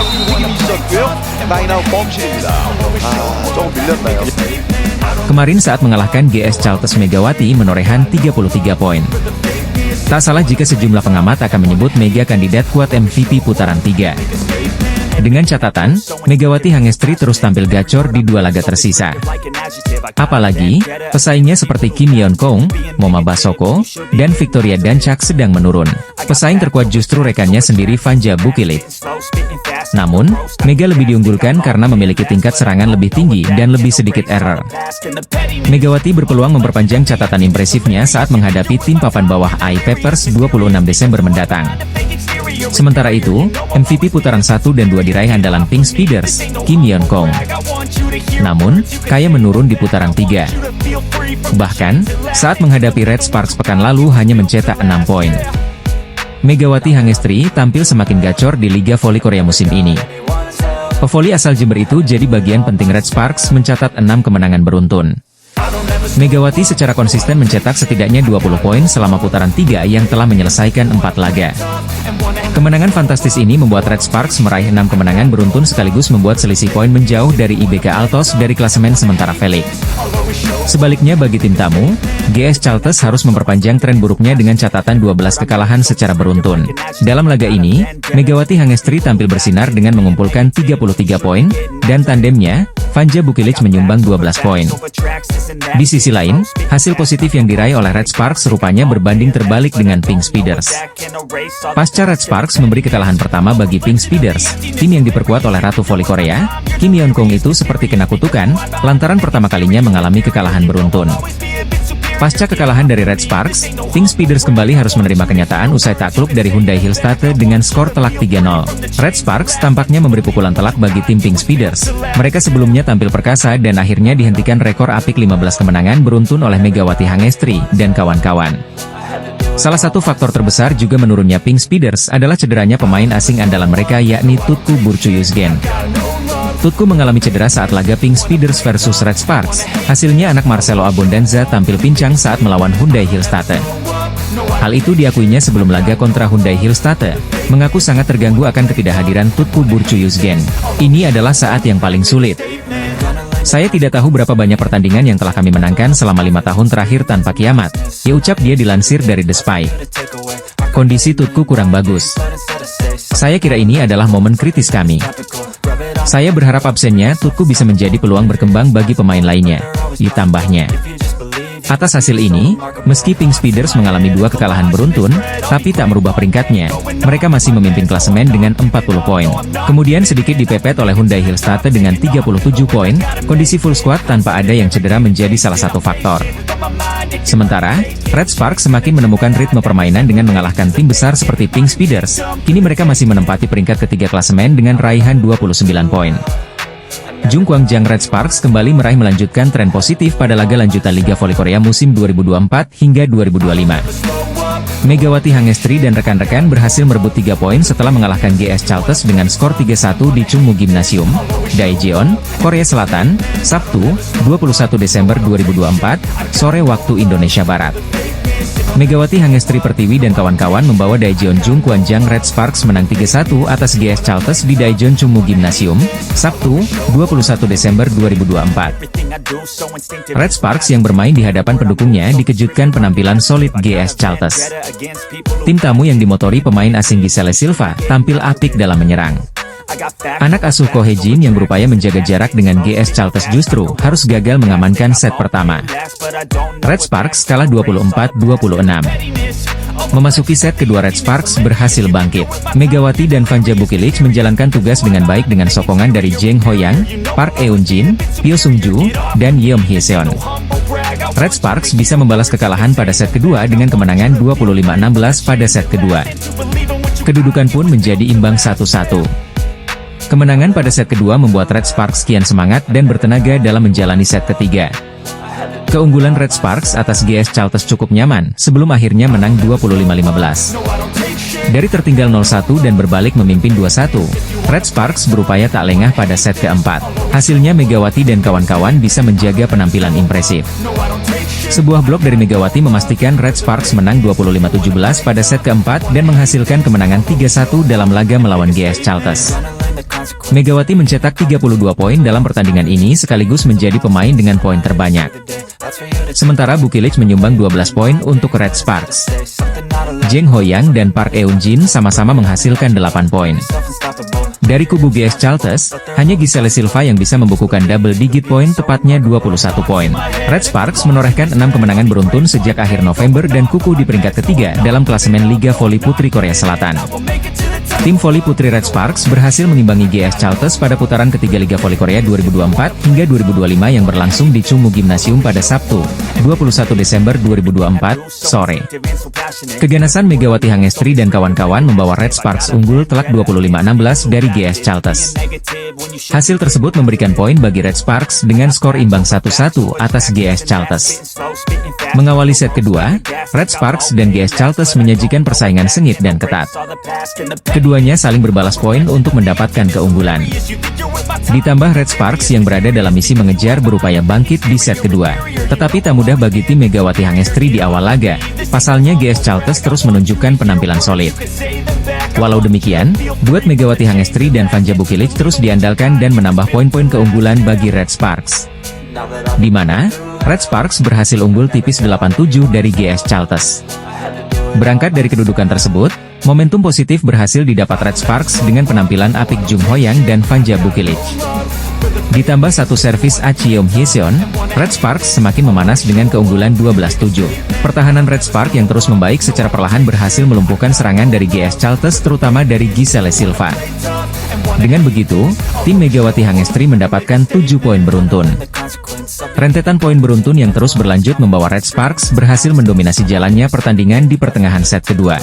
움직임이 있었고요. 라인아웃 범실입니다. 조금 밀렸나요? Kemarin saat mengalahkan GS Chalters, Megawati menorehan 33 poin. Tak salah jika sejumlah pengamat akan menyebut Mega kandidat kuat MVP putaran 3. Dengan catatan, Megawati Hangestri terus tampil gacor di 2 laga tersisa. Apalagi, pesaingnya seperti Kim Yeon Kong, Moma Basoko, dan Victoria Dancak sedang menurun. Pesaing terkuat justru rekannya sendiri Vanja Bukilit. Namun, Mega lebih diunggulkan karena memiliki tingkat serangan lebih tinggi dan lebih sedikit error. Megawati berpeluang memperpanjang catatan impresifnya saat menghadapi tim papan bawah I-Papers 26 Desember mendatang. Sementara itu, MVP putaran 1 dan 2 diraih andalan Pink Speeders, Kim Yeon Kong. Namun, Kaya menurun di putaran 3. Bahkan, saat menghadapi Red Sparks pekan lalu hanya mencetak 6 poin. Megawati Hangestri tampil semakin gacor di Liga Voli Korea musim ini. Pevoli asal Jember itu jadi bagian penting Red Sparks mencatat 6 kemenangan beruntun. Megawati secara konsisten mencetak setidaknya 20 poin selama putaran 3 yang telah menyelesaikan 4 laga. Kemenangan fantastis ini membuat Red Sparks meraih 6 kemenangan beruntun sekaligus membuat selisih poin menjauh dari IBK Altos dari klasemen sementara Felix. Sebaliknya bagi tim tamu, GS Chalters harus memperpanjang tren buruknya dengan catatan 12 kekalahan secara beruntun. Dalam laga ini, Megawati Hangestri tampil bersinar dengan mengumpulkan 33 poin, dan tandemnya, Vanja Bukilit menyumbang 12 poin. Di sisi lain, hasil positif yang diraih oleh Red Sparks rupanya berbanding terbalik dengan Pink Speeders. Pasca Red Sparks memberi kekalahan pertama bagi Pink Speeders, tim yang diperkuat oleh Ratu Voli Korea, Kim Yeon Kong itu seperti kena kutukan, lantaran pertama kalinya mengalami kekalahan beruntun. Pasca kekalahan dari Red Sparks, Pink Speeders kembali harus menerima kenyataan usai takluk dari Hyundai Hillstate dengan skor telak 3-0. Red Sparks tampaknya memberi pukulan telak bagi tim Pink Speeders. Mereka sebelumnya tampil perkasa dan akhirnya dihentikan rekor apik 15 kemenangan beruntun oleh Megawati Hangestri dan kawan-kawan. Salah satu faktor terbesar juga menurunnya Pink Speeders adalah cederanya pemain asing andalan mereka yakni Tutku Burcu-Yuzgen. Tutku mengalami cedera saat laga Pink Speeders versus Red Sparks. Hasilnya anak Marcelo Abondanza tampil pincang saat melawan Hyundai Hillstate. Hal itu diakuinya sebelum laga kontra Hyundai Hillstate, mengaku sangat terganggu akan ketidakhadiran Tutku Burcu-Yuzgen. Ini adalah saat yang paling sulit. Saya tidak tahu berapa banyak pertandingan yang telah kami menangkan selama 5 tahun terakhir tanpa kiamat, ya ucap dia dilansir dari The Spy. Kondisi Tutku kurang bagus. Saya kira ini adalah momen kritis kami. Saya berharap absennya Tutku bisa menjadi peluang berkembang bagi pemain lainnya, ditambahnya. Atas hasil ini, meski Pink Speeders mengalami 2 kekalahan beruntun, tapi tak merubah peringkatnya. Mereka masih memimpin klasemen dengan 40 poin. Kemudian sedikit dipepet oleh Hyundai Hillstate dengan 37 poin, kondisi full squad tanpa ada yang cedera menjadi salah satu faktor. Sementara, Red Sparks semakin menemukan ritme permainan dengan mengalahkan tim besar seperti Pink Speeders. Kini mereka masih menempati peringkat ketiga klasemen dengan raihan 29 poin. Jung Kwang-jang Red Sparks kembali meraih melanjutkan tren positif pada laga lanjutan Liga Voli Korea musim 2024 hingga 2025. Megawati Hangestri dan rekan-rekan berhasil merebut 3 poin setelah mengalahkan GS Chalters dengan skor 3-1 di Chungmu Gymnasium, Daejeon, Korea Selatan, Sabtu, 21 Desember 2024, sore waktu Indonesia Barat. Megawati Hangestri Pertiwi dan kawan-kawan membawa Daejeon Jung Kwang-jang Red Sparks menang 3-1 atas GS Chalters di Daejeon Chungmu Gymnasium, Sabtu, 21 Desember 2024. Red Sparks yang bermain di hadapan pendukungnya dikejutkan penampilan solid GS Chalters. Tim tamu yang dimotori pemain asing Giselle Silva tampil apik dalam menyerang. Anak asuh Ko Hye-jin yang berupaya menjaga jarak dengan GS Chalters justru harus gagal mengamankan set pertama. Red Sparks kalah 24-26. Memasuki set kedua Red Sparks berhasil bangkit. Megawati dan Vanja Bukilit menjalankan tugas dengan baik dengan sokongan dari Jeng Hoyang, Park Eun-jin, Pyo Sung-ju, dan Yeom Hye-seon. Red Sparks bisa membalas kekalahan pada set kedua dengan kemenangan 25-16 pada set kedua. Kedudukan pun menjadi imbang 1-1. Kemenangan pada set kedua membuat Red Sparks kian semangat dan bertenaga dalam menjalani set ketiga. Keunggulan Red Sparks atas GS Chalters cukup nyaman, sebelum akhirnya menang 25-15. Dari tertinggal 0-1 dan berbalik memimpin 2-1, Red Sparks berupaya tak lengah pada set keempat. Hasilnya Megawati dan kawan-kawan bisa menjaga penampilan impresif. Sebuah blok dari Megawati memastikan Red Sparks menang 25-17 pada set keempat dan menghasilkan kemenangan 3-1 dalam laga melawan GS Chalters. Megawati mencetak 32 poin dalam pertandingan ini sekaligus menjadi pemain dengan poin terbanyak. Sementara Bukilic menyumbang 12 poin untuk Red Sparks. Jeng Hoyang dan Park Eun-jin sama-sama menghasilkan 8 poin. Dari kubu GS Charlton, hanya Giselle Silva yang bisa membukukan double digit poin, tepatnya 21 poin. Red Sparks menorehkan 6 kemenangan beruntun sejak akhir November dan kukuh di peringkat ketiga dalam klasemen Liga Voli Putri Korea Selatan. Tim voli putri Red Sparks berhasil mengimbangi GS Charlton pada putaran ketiga Liga Voli Korea 2024 hingga 2025 yang berlangsung di Chungmu Gymnasium pada Sabtu, 21 Desember 2024, sore. Keganasan Megawati Hangestri dan kawan-kawan membawa Red Sparks unggul telak 25-16 dari GS Charlton. Hasil tersebut memberikan poin bagi Red Sparks dengan skor imbang 1-1 atas GS Charlton. Mengawali set kedua, Red Sparks dan GS Charlton menyajikan persaingan sengit dan ketat. Keduanya saling berbalas poin untuk mendapatkan keunggulan. Ditambah Red Sparks yang berada dalam misi mengejar berupaya bangkit di set kedua. Tetapi tak mudah bagi tim Megawati Hangestri di awal laga. Pasalnya GS Charlton terus menunjukkan penampilan solid. Walau demikian, duet Megawati Hangestri dan Vanja Bukilic terus diandalkan dan menambah poin-poin keunggulan bagi Red Sparks. Di mana, Red Sparks berhasil unggul tipis 8-7 dari GS Charlton. Berangkat dari kedudukan tersebut, momentum positif berhasil didapat Red Sparks dengan penampilan apik Jung Hoyang dan Vanja Bukilic. Ditambah satu servis Acheom Hyeseon, Red Sparks semakin memanas dengan keunggulan 12-7. Pertahanan Red Sparks yang terus membaik secara perlahan berhasil melumpuhkan serangan dari GS Charlton terutama dari Giselle Silva. Dengan begitu, tim Megawati Hangestri mendapatkan 7 poin beruntun. Rentetan poin beruntun yang terus berlanjut membawa Red Sparks berhasil mendominasi jalannya pertandingan di pertengahan set kedua.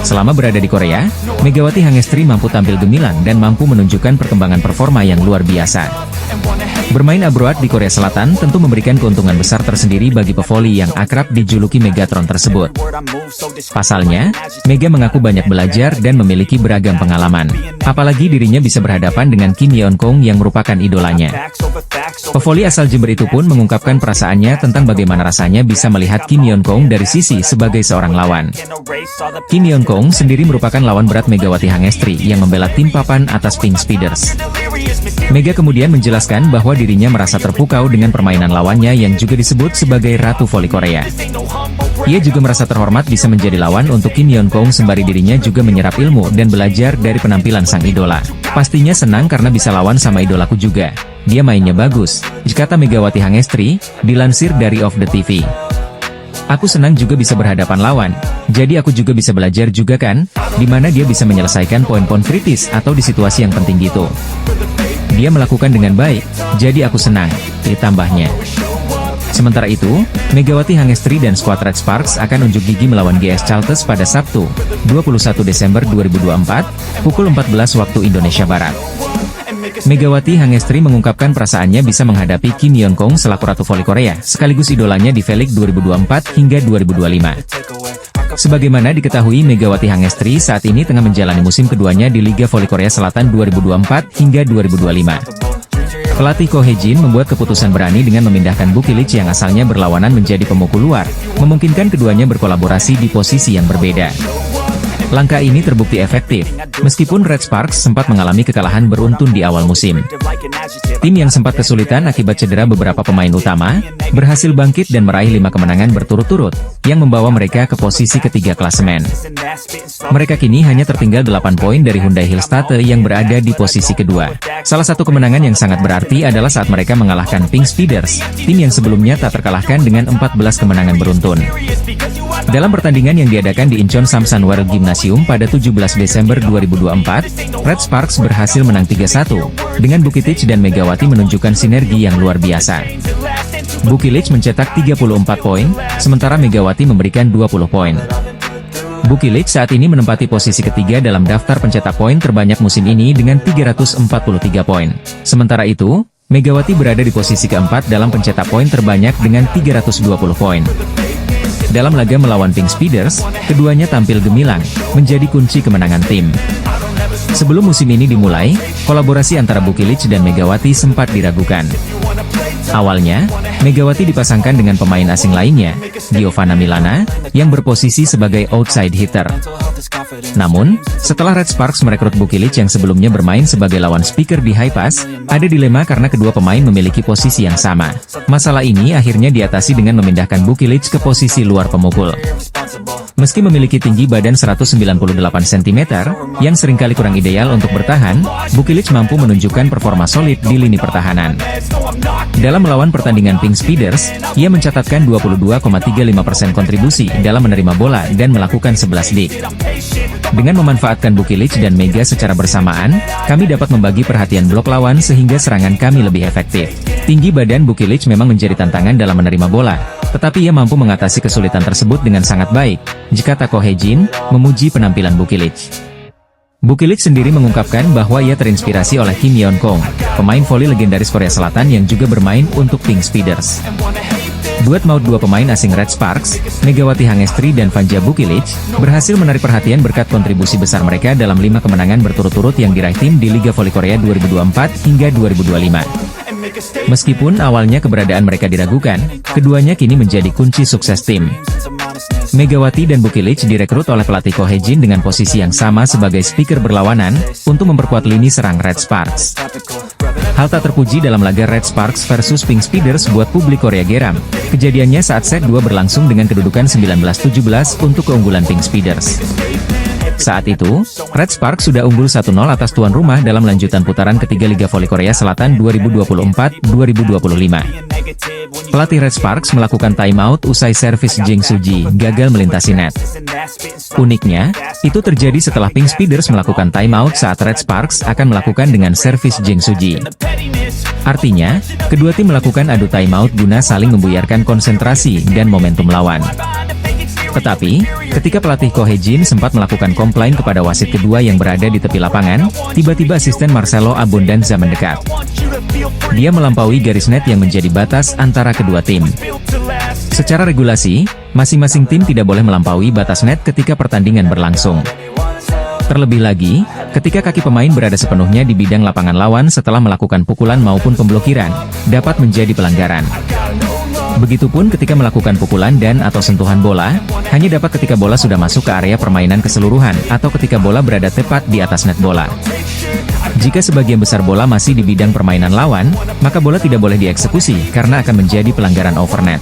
Selama berada di Korea, Megawati Hangestri mampu tampil gemilang dan mampu menunjukkan perkembangan performa yang luar biasa. Bermain abroad di Korea Selatan tentu memberikan keuntungan besar tersendiri bagi pevoli yang akrab dijuluki Megatron tersebut. Pasalnya, Mega mengaku banyak belajar dan memiliki beragam pengalaman. Apalagi dirinya bisa berhadapan dengan Kim Yeon Kong yang merupakan idolanya. Pevoli asal Jember itu pun mengungkapkan perasaannya tentang bagaimana rasanya bisa melihat Kim Yeon Kong dari sisi sebagai seorang lawan. Kim Yeon Kong sendiri merupakan lawan berat Megawati Hangestri yang membela tim papan atas Pink Speeders. Mega kemudian menjelaskan bahwa dirinya merasa terpukau dengan permainan lawannya yang juga disebut sebagai Ratu Voli Korea. Ia juga merasa terhormat bisa menjadi lawan untuk Kim Yeon Kong sembari dirinya juga menyerap ilmu dan belajar dari penampilan sang idola. Pastinya senang karena bisa lawan sama idolaku juga. Dia mainnya bagus, kata Megawati Hangestri, dilansir dari Off The TV. Aku senang juga bisa berhadapan lawan, jadi aku juga bisa belajar juga kan, dimana dia bisa menyelesaikan poin-poin kritis atau di situasi yang penting gitu. Dia melakukan dengan baik, jadi aku senang, ditambahnya. Sementara itu, Megawati Hangestri dan skuad Red Sparks akan unjuk gigi melawan GS Charlton pada Sabtu, 21 Desember 2024, pukul 14 waktu Indonesia Barat. Megawati Hangestri mengungkapkan perasaannya bisa menghadapi Kim Yeon Kong selaku Ratu Voli Korea, sekaligus idolanya di V-League 2024 hingga 2025. Sebagaimana diketahui, Megawati Hangestri saat ini tengah menjalani musim keduanya di Liga Voli Korea Selatan 2024 hingga 2025. Pelatih Ko Hye-jin membuat keputusan berani dengan memindahkan Bukilic yang asalnya berlawanan menjadi pemukul luar, memungkinkan keduanya berkolaborasi di posisi yang berbeda. Langkah ini terbukti efektif, meskipun Red Sparks sempat mengalami kekalahan beruntun di awal musim. Tim yang sempat kesulitan akibat cedera beberapa pemain utama, berhasil bangkit dan meraih 5 kemenangan berturut-turut, yang membawa mereka ke posisi ketiga klasemen. Mereka kini hanya tertinggal 8 poin dari Hyundai Hillstate yang berada di posisi kedua. Salah satu kemenangan yang sangat berarti adalah saat mereka mengalahkan Pink Speeders, tim yang sebelumnya tak terkalahkan dengan 14 kemenangan beruntun. Dalam pertandingan yang diadakan di Incheon Samsan World Gymnasium pada 17 Desember 2024, Red Sparks berhasil menang 3-1, dengan Bukilic dan Megawati menunjukkan sinergi yang luar biasa. Bukilic mencetak 34 poin, sementara Megawati memberikan 20 poin. Bukilic saat ini menempati posisi ketiga dalam daftar pencetak poin terbanyak musim ini dengan 343 poin. Sementara itu, Megawati berada di posisi keempat dalam pencetak poin terbanyak dengan 320 poin. Dalam laga melawan Pink Speeders, keduanya tampil gemilang, menjadi kunci kemenangan tim. Sebelum musim ini dimulai, kolaborasi antara Bukilic dan Megawati sempat diragukan. Awalnya, Megawati dipasangkan dengan pemain asing lainnya, Giovanna Milana, yang berposisi sebagai outside hitter. Namun, setelah Red Sparks merekrut Bukilic yang sebelumnya bermain sebagai lawan speaker di high pass, ada dilema karena kedua pemain memiliki posisi yang sama. Masalah ini akhirnya diatasi dengan memindahkan Bukilic ke posisi luar pemukul. Meski memiliki tinggi badan 198 cm, yang seringkali kurang ideal untuk bertahan, Bukilic mampu menunjukkan performa solid di lini pertahanan. Dalam melawan pertandingan Pink Speeders, ia mencatatkan 22,35% kontribusi dalam menerima bola dan melakukan 11 dik. Dengan memanfaatkan Bukilic dan Mega secara bersamaan, kami dapat membagi perhatian blok lawan sehingga serangan kami lebih efektif. Tinggi badan Bukilic memang menjadi tantangan dalam menerima bola, tetapi ia mampu mengatasi kesulitan tersebut dengan sangat baik, jika Ko Hye-jin memuji penampilan Bukilic. Bukilic sendiri mengungkapkan bahwa ia terinspirasi oleh Kim Yeon-kong, pemain voli legendaris Korea Selatan yang juga bermain untuk Pink Speeders. Duet maut dua pemain asing Red Sparks, Megawati Hangestri dan Vanja Bukilic, berhasil menarik perhatian berkat kontribusi besar mereka dalam 5 kemenangan berturut-turut yang diraih tim di Liga Voli Korea 2024 hingga 2025. Meskipun awalnya keberadaan mereka diragukan, keduanya kini menjadi kunci sukses tim. Megawati dan Bukilic direkrut oleh pelatih Ko Hye-jin dengan posisi yang sama sebagai speaker berlawanan, untuk memperkuat lini serang Red Sparks. Hal tak terpuji dalam laga Red Sparks versus Pink Speeders buat publik Korea geram. Kejadiannya saat set 2 berlangsung dengan kedudukan 19-17 untuk keunggulan Pink Speeders. Saat itu, Red Sparks sudah unggul 1-0 atas tuan rumah dalam lanjutan putaran ketiga Liga Voli Korea Selatan 2024-2025. Pelatih Red Sparks melakukan timeout usai servis Jeng Suji gagal melintasi net. Uniknya, itu terjadi setelah Pink Speeders melakukan timeout saat Red Sparks akan melakukan dengan servis Jeng Suji. Artinya, kedua tim melakukan adu timeout guna saling membuyarkan konsentrasi dan momentum lawan. Tetapi, ketika pelatih Ko Hye-jin sempat melakukan komplain kepada wasit kedua yang berada di tepi lapangan, tiba-tiba asisten Marcelo Abondanza mendekat. Dia melampaui garis net yang menjadi batas antara kedua tim. Secara regulasi, masing-masing tim tidak boleh melampaui batas net ketika pertandingan berlangsung. Terlebih lagi, ketika kaki pemain berada sepenuhnya di bidang lapangan lawan setelah melakukan pukulan maupun pemblokiran, dapat menjadi pelanggaran. Begitupun ketika melakukan pukulan dan atau sentuhan bola, hanya dapat ketika bola sudah masuk ke area permainan keseluruhan atau ketika bola berada tepat di atas net bola. Jika sebagian besar bola masih di bidang permainan lawan, maka bola tidak boleh dieksekusi karena akan menjadi pelanggaran overnet.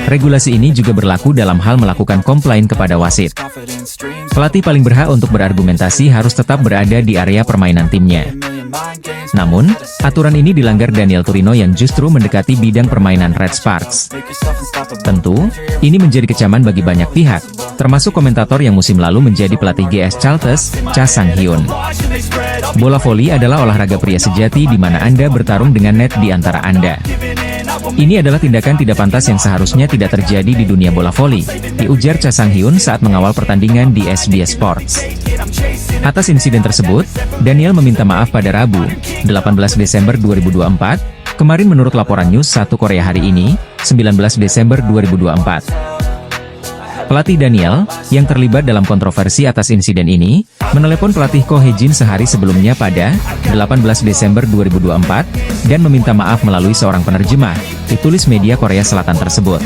Regulasi ini juga berlaku dalam hal melakukan komplain kepada wasit. Pelatih paling berhak untuk berargumentasi harus tetap berada di area permainan timnya. Namun, aturan ini dilanggar Daniel Turino yang justru mendekati bidang permainan Red Sparks. Tentu, ini menjadi kecaman bagi banyak pihak, termasuk komentator yang musim lalu menjadi pelatih GS Chalters, Cha Sang-hyun. Bola voli adalah olahraga pria sejati di mana Anda bertarung dengan net di antara Anda. Ini adalah tindakan tidak pantas yang seharusnya tidak terjadi di dunia bola voli, diujar Cha Sang-hyun saat mengawal pertandingan di SBS Sports. Atas insiden tersebut, Daniel meminta maaf pada Rabu, 18 Desember 2024, kemarin menurut laporan News 1 Korea hari ini, 19 Desember 2024. Pelatih Daniel, yang terlibat dalam kontroversi atas insiden ini, menelepon pelatih Ko Hye-jin sehari sebelumnya pada 18 Desember 2024, dan meminta maaf melalui seorang penerjemah, ditulis media Korea Selatan tersebut.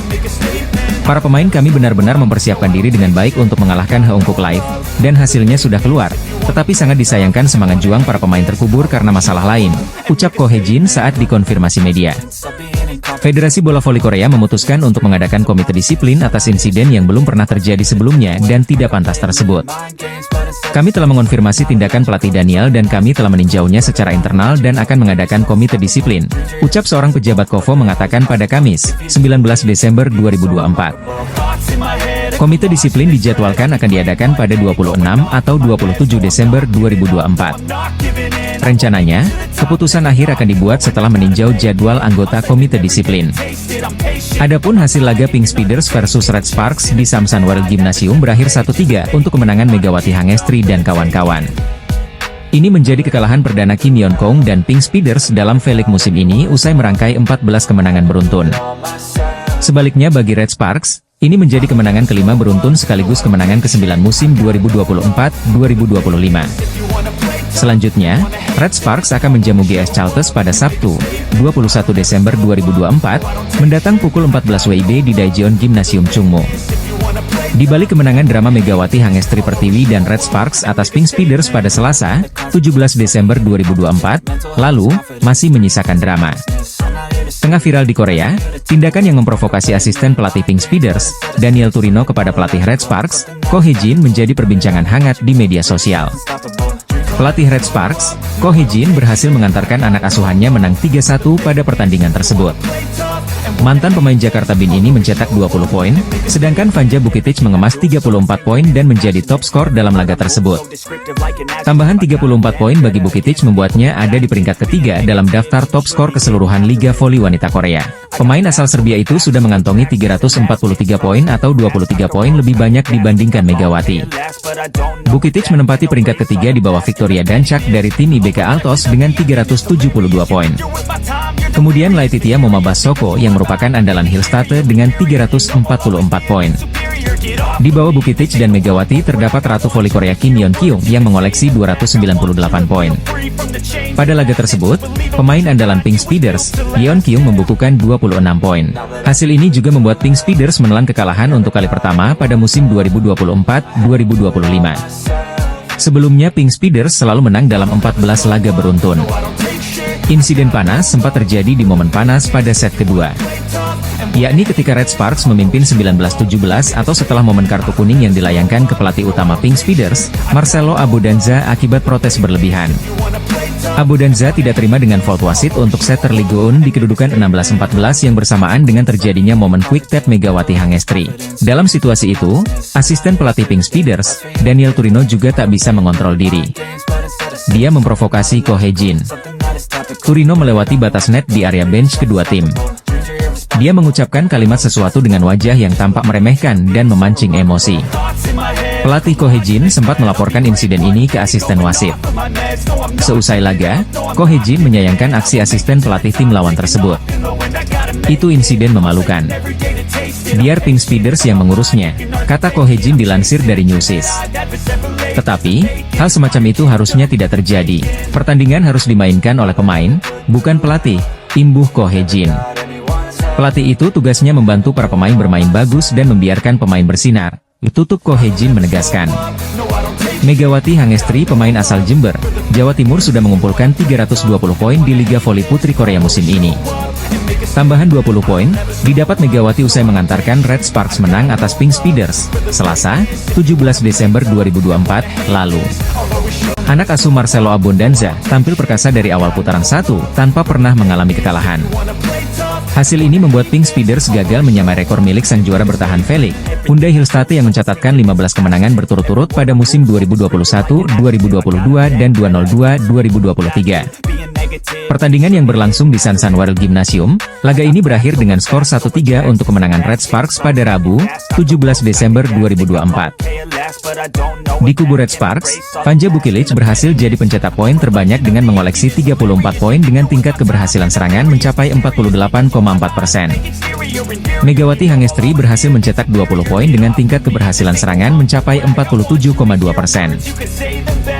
Para pemain kami benar-benar mempersiapkan diri dengan baik untuk mengalahkan Heungkuk Live, dan hasilnya sudah keluar, tetapi sangat disayangkan semangat juang para pemain terkubur karena masalah lain, ucap Ko Hye-jin saat dikonfirmasi media. Federasi Bola Voli Korea memutuskan untuk mengadakan komite disiplin atas insiden yang belum pernah terjadi sebelumnya dan tidak pantas tersebut. Kami telah mengonfirmasi tindakan pelatih Daniel dan kami telah meninjaunya secara internal dan akan mengadakan komite disiplin, ucap seorang pejabat KOFO mengatakan pada Kamis, 19 Desember 2024. Komite disiplin dijadwalkan akan diadakan pada 26 atau 27 Desember 2024. Rencananya, keputusan akhir akan dibuat setelah meninjau jadwal anggota komite disiplin. Adapun hasil laga Pink Speeders versus Red Sparks di Samsan World Gymnasium berakhir 1-3 untuk kemenangan Megawati Hangestri dan kawan-kawan. Ini menjadi kekalahan perdana Kim Yeon-kong dan Pink Speeders dalam V-League musim ini usai merangkai 14 kemenangan beruntun. Sebaliknya bagi Red Sparks, ini menjadi kemenangan kelima beruntun sekaligus kemenangan ke-9 musim 2024-2025. Selanjutnya, Red Sparks akan menjamu GS Chalters pada Sabtu, 21 Desember 2024, mendatang pukul 14 WIB di Daejeon Gymnasium Chungmu. Di balik kemenangan drama Megawati Hangestri Pertiwi dan Red Sparks atas Pink Speeders pada Selasa, 17 Desember 2024, lalu, masih menyisakan drama. Tengah viral di Korea, tindakan yang memprovokasi asisten pelatih Pink Speeders, Daniel Turino kepada pelatih Red Sparks, Ko Hye-jin menjadi perbincangan hangat di media sosial. Pelatih Red Sparks, Ko Hye-jin berhasil mengantarkan anak asuhannya menang 3-1 pada pertandingan tersebut. Mantan pemain Jakarta Bin ini mencetak 20 poin, sedangkan Vanja Bukitich mengemas 34 poin dan menjadi top skor dalam laga tersebut. Tambahan 34 poin bagi Bukitich membuatnya ada di peringkat ketiga dalam daftar top skor keseluruhan Liga Voli Wanita Korea. Pemain asal Serbia itu sudah mengantongi 343 poin atau 23 poin lebih banyak dibandingkan Megawati. Bukitich menempati peringkat ketiga di bawah Victoria Dancak dari tim IBK Altos dengan 372 poin. Kemudian Laetitia Momabasoko yang merupakan andalan Hillstate dengan 344 poin. Di bawah Bukitich dan Megawati terdapat Ratu Voli Korea Kim Yeon Kyung yang mengoleksi 298 poin. Pada laga tersebut, pemain andalan Pink Speeders, Yeon Kyung membukukan 26 poin. Hasil ini juga membuat Pink Speeders menelan kekalahan untuk kali pertama pada musim 2024-2025. Sebelumnya Pink Speeders selalu menang dalam 14 laga beruntun. Insiden panas sempat terjadi di momen panas pada set kedua, yakni ketika Red Sparks memimpin 19-17 atau setelah momen kartu kuning yang dilayangkan ke pelatih utama Pink Speeders, Marcelo Abodanza akibat protes berlebihan. Abodanza tidak terima dengan fault wasit untuk setter Ligoon di kedudukan 16-14 yang bersamaan dengan terjadinya momen quick tap Megawati Hangestri. Dalam situasi itu, asisten pelatih Pink Speeders, Daniel Turino juga tak bisa mengontrol diri. Dia memprovokasi Ko Hye-jin. Turino melewati batas net di area bench kedua tim. Dia mengucapkan kalimat sesuatu dengan wajah yang tampak meremehkan dan memancing emosi. Pelatih Ko Hye-jin sempat melaporkan insiden ini ke asisten wasit. Seusai laga, Ko Hye-jin menyayangkan aksi asisten pelatih tim lawan tersebut. Itu insiden memalukan. Biar Pink Speeders yang mengurusnya, kata Ko Hye-jin dilansir dari Newsis. Tetapi, hal semacam itu harusnya tidak terjadi. Pertandingan harus dimainkan oleh pemain, bukan pelatih, imbuh Ko Hye-jin. Pelatih itu tugasnya membantu para pemain bermain bagus dan membiarkan pemain bersinar, tutup Ko Hye-jin menegaskan. Megawati Hangestri, pemain asal Jember, Jawa Timur sudah mengumpulkan 320 poin di Liga Voli Putri Korea musim ini. Tambahan 20 poin didapat Megawati usai mengantarkan Red Sparks menang atas Pink Speeders, Selasa, 17 Desember 2024, lalu. Anak asuh Marcelo Abodanza tampil perkasa dari awal putaran 1 tanpa pernah mengalami kekalahan. Hasil ini membuat Pink Speeders gagal menyamai rekor milik sang juara bertahan Felix, Hyundai Hillstate yang mencatatkan 15 kemenangan berturut-turut pada musim 2021, 2022, dan 2002-2023. Pertandingan yang berlangsung di Sansan World Gymnasium, laga ini berakhir dengan skor 1-3 untuk kemenangan Red Sparks pada Rabu, 17 Desember 2024. Di kubu Red Sparks, Vanja Bukitich berhasil jadi pencetak poin terbanyak dengan mengoleksi 34 poin dengan tingkat keberhasilan serangan mencapai 48,4%. Megawati Hangestri berhasil mencetak 20 poin dengan tingkat keberhasilan serangan mencapai 47,2%.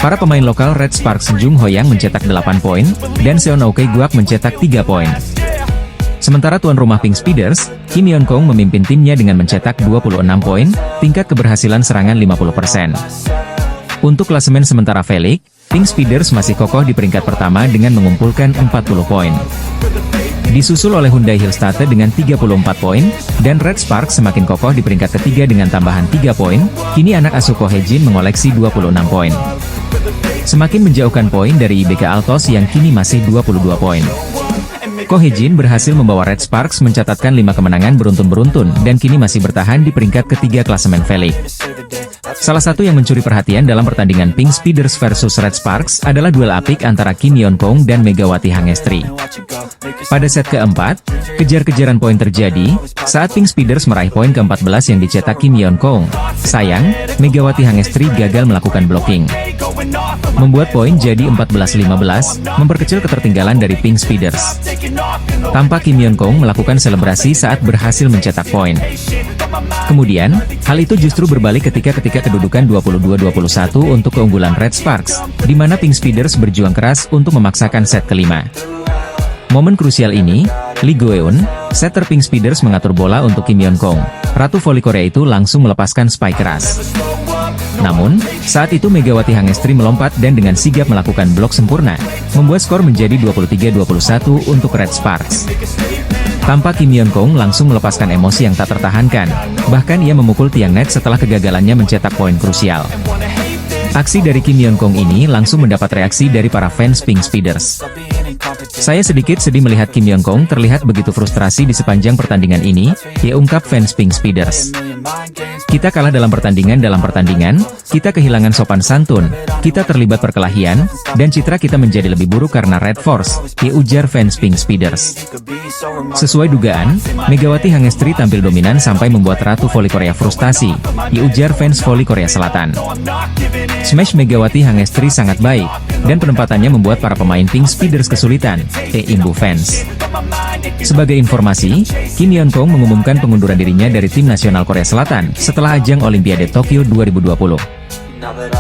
Para pemain lokal Red Sparks Jung Hoyang mencetak 8 poin, dan Seon Oke Guak mencetak 3 poin. Sementara tuan rumah Pink Speeders, Kim Yeon Kong memimpin timnya dengan mencetak 26 poin, tingkat keberhasilan serangan 50%. Untuk klasemen sementara Felix, Pink Speeders masih kokoh di peringkat pertama dengan mengumpulkan 40 poin. Disusul oleh Hyundai Hillstate dengan 34 poin, dan Red Sparks semakin kokoh di peringkat ketiga dengan tambahan 3 poin, kini anak asuh Ko Hye-jin mengoleksi 26 poin. Semakin menjauhkan poin dari IBK Altos yang kini masih 22 poin. Ko Hye-jin berhasil membawa Red Sparks mencatatkan 5 kemenangan beruntun-beruntun dan kini masih bertahan di peringkat ketiga klasemen Felix. Salah satu yang mencuri perhatian dalam pertandingan Pink Speeders versus Red Sparks adalah duel apik antara Kim Yeon Kong dan Megawati Hangestri. Pada set keempat, kejar-kejaran poin terjadi, saat Pink Speeders meraih poin ke-14 yang dicetak Kim Yeon Kong. Sayang, Megawati Hangestri gagal melakukan blocking, membuat poin jadi 14-15, memperkecil ketertinggalan dari Pink Speeders. Tampak Kim Yeon Kong melakukan selebrasi saat berhasil mencetak poin. Kemudian, hal itu justru berbalik ketika kedudukan 22-21 untuk keunggulan Red Sparks, di mana Pink Speeders berjuang keras untuk memaksakan set kelima. Momen krusial ini, Lee Goeun, setter Pink Speeders mengatur bola untuk Kim Yeon Kong. Ratu voli Korea itu langsung melepaskan spike keras. Namun, saat itu Megawati Hangestri melompat dan dengan sigap melakukan blok sempurna, membuat skor menjadi 23-21 untuk Red Sparks. Tampak Kim Yeon Kong langsung melepaskan emosi yang tak tertahankan, bahkan ia memukul tiang net setelah kegagalannya mencetak poin krusial. Aksi dari Kim Yeon Kong ini langsung mendapat reaksi dari para fans Pink Speeders. Saya sedikit sedih melihat Kim Yeon Kong terlihat begitu frustrasi di sepanjang pertandingan ini, ya ungkap fans Pink Speeders. Kita kalah dalam pertandingan, kita kehilangan sopan santun, kita terlibat perkelahian, dan citra kita menjadi lebih buruk karena Red Force, ya ujar fans Pink Speeders. Sesuai dugaan, Megawati Hangestri tampil dominan sampai membuat Ratu voli Korea frustasi, ya ujar fans voli Korea Selatan. Smash Megawati Hangestri sangat baik, dan penempatannya membuat para pemain Pink Speeders kesulitan, imbu fans. Sebagai informasi, Kim Yeon Kong mengumumkan pengunduran dirinya dari tim nasional Korea Selatan setelah ajang Olimpiade Tokyo 2020.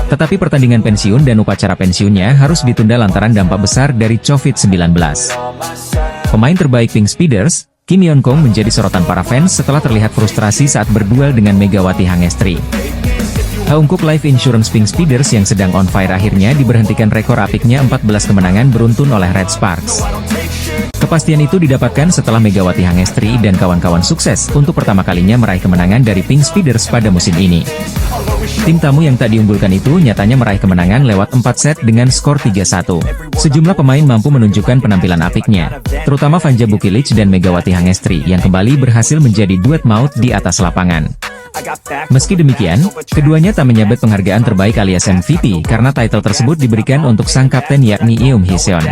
Tetapi pertandingan pensiun dan upacara pensiunnya harus ditunda lantaran dampak besar dari COVID-19. Pemain terbaik Pink Speeders, Kim Yeon Kong menjadi sorotan para fans setelah terlihat frustrasi saat berduel dengan Megawati Hangestri. Haungkuk Life Insurance Pink Speeders yang sedang on fire akhirnya diberhentikan rekor apiknya 14 kemenangan beruntun oleh Red Sparks. Kepastian itu didapatkan setelah Megawati Hangestri dan kawan-kawan sukses untuk pertama kalinya meraih kemenangan dari Pink Speeders pada musim ini. Tim tamu yang tak diunggulkan itu nyatanya meraih kemenangan lewat 4 set dengan skor 3-1. Sejumlah pemain mampu menunjukkan penampilan apiknya, terutama Vanja Bukilic dan Megawati Hangestri yang kembali berhasil menjadi duet maut di atas lapangan. Meski demikian, keduanya tak menyabet penghargaan terbaik alias MVP karena title tersebut diberikan untuk sang kapten yakni Eum Hee-seon.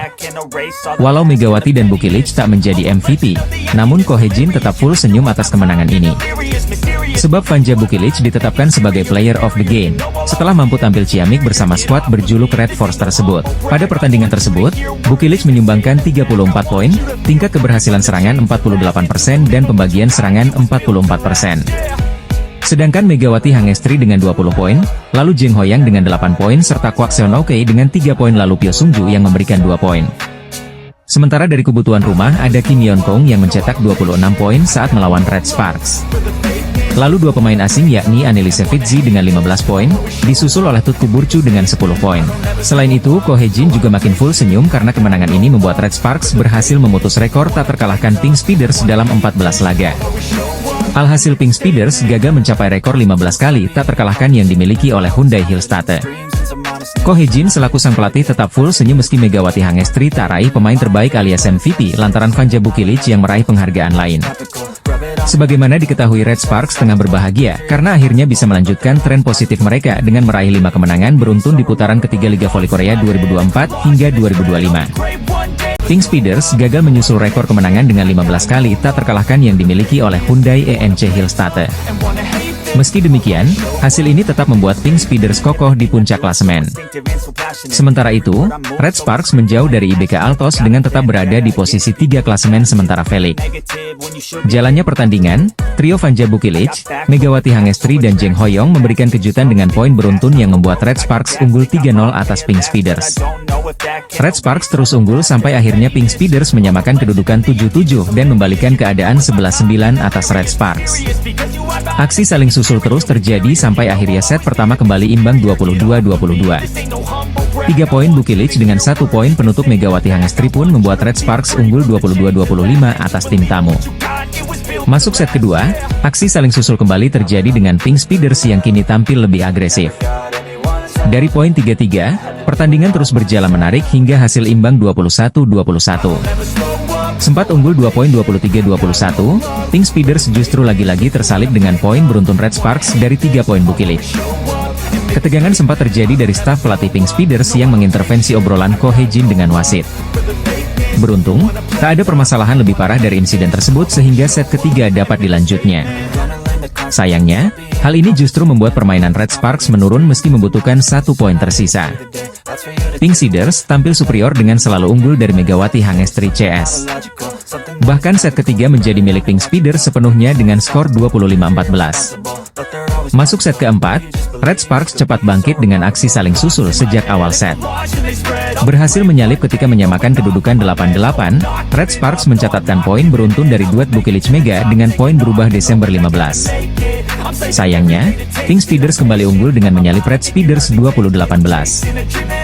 Walau Megawati dan Bukilic tak menjadi MVP, namun Ko Hee-jin tetap full senyum atas kemenangan ini. Sebab Vanja Bukilic ditetapkan sebagai player of the game, setelah mampu tampil ciamik bersama skuad berjuluk Red Force tersebut. Pada pertandingan tersebut, Bukilic menyumbangkan 34 poin, tingkat keberhasilan serangan 48% dan pembagian serangan 44%. Sedangkan Megawati Hangestri dengan 20 poin, lalu Jeng Hoyang dengan 8 poin serta Kwak Seon-ok dengan 3 poin lalu Pyo Sung-ju yang memberikan 2 poin. Sementara dari kebutuhan rumah ada Kim Yeon Kong yang mencetak 26 poin saat melawan Red Sparks. Lalu dua pemain asing yakni Annelise Fitzi dengan 15 poin, disusul oleh Tutku Burcu dengan 10 poin. Selain itu, Ko Hee-jin juga makin full senyum karena kemenangan ini membuat Red Sparks berhasil memutus rekor tak terkalahkan Pink Speeders dalam 14 laga. Alhasil Pink Speeders gagal mencapai rekor 15 kali tak terkalahkan yang dimiliki oleh Hyundai Hillstate. Ko Hee-jin selaku sang pelatih tetap full senyum meski Megawati Hangestri tak raih pemain terbaik alias MVP lantaran Vanja Bukilic yang meraih penghargaan lain. Sebagaimana diketahui, Red Sparks tengah berbahagia karena akhirnya bisa melanjutkan tren positif mereka dengan meraih 5 kemenangan beruntun di putaran ketiga Liga Voli Korea 2024 hingga 2025. Pink Speeders gagal menyusul rekor kemenangan dengan 15 kali tak terkalahkan yang dimiliki oleh Hyundai ENC Hillstate. Meski demikian, hasil ini tetap membuat Pink Speeders kokoh di puncak klasemen. Sementara itu, Red Sparks menjauh dari IBK Altos dengan tetap berada di posisi 3 klasemen sementara Felix. Jalannya pertandingan, trio Vanja Bukilic, Megawati Hangestri dan Jeng Hoyong memberikan kejutan dengan poin beruntun yang membuat Red Sparks unggul 3-0 atas Pink Speeders. Red Sparks terus unggul sampai akhirnya Pink Speeders menyamakan kedudukan 7-7 dan membalikan keadaan 11-9 atas Red Sparks. Aksi saling susul terus terjadi sampai akhirnya set pertama kembali imbang 22-22. 3 poin Bukilic dengan 1 poin penutup Megawati Hangestri pun membuat Red Sparks unggul 22-25 atas tim tamu. Masuk set kedua, aksi saling susul kembali terjadi dengan Pink Speeders yang kini tampil lebih agresif. Dari poin 3-3, pertandingan terus berjalan menarik hingga hasil imbang 21-21. Sempat unggul 2 poin 23-21, Pink Speeders justru lagi-lagi tersalib dengan poin beruntun Red Sparks dari 3 poin Bukilic. Ketegangan sempat terjadi dari staf pelatih Pink Speeders yang mengintervensi obrolan Ko Hee-jin dengan wasit. Beruntung, tak ada permasalahan lebih parah dari insiden tersebut sehingga set ketiga dapat dilanjutnya. Sayangnya, hal ini justru membuat permainan Red Sparks menurun meski membutuhkan 1 poin tersisa. Pink Speeders tampil superior dengan selalu unggul dari Megawati Hangestri CS. Bahkan set ketiga menjadi milik Pink Speeders sepenuhnya dengan skor 25-14. Masuk set keempat, Red Sparks cepat bangkit dengan aksi saling susul sejak awal set. Berhasil menyalip ketika menyamakan kedudukan 8-8, Red Sparks mencatatkan poin beruntun dari duet Bukilic Mega dengan poin berubah Desember 15. Sayangnya, Pink Speeders kembali unggul dengan menyalip Red Speeders 20-18.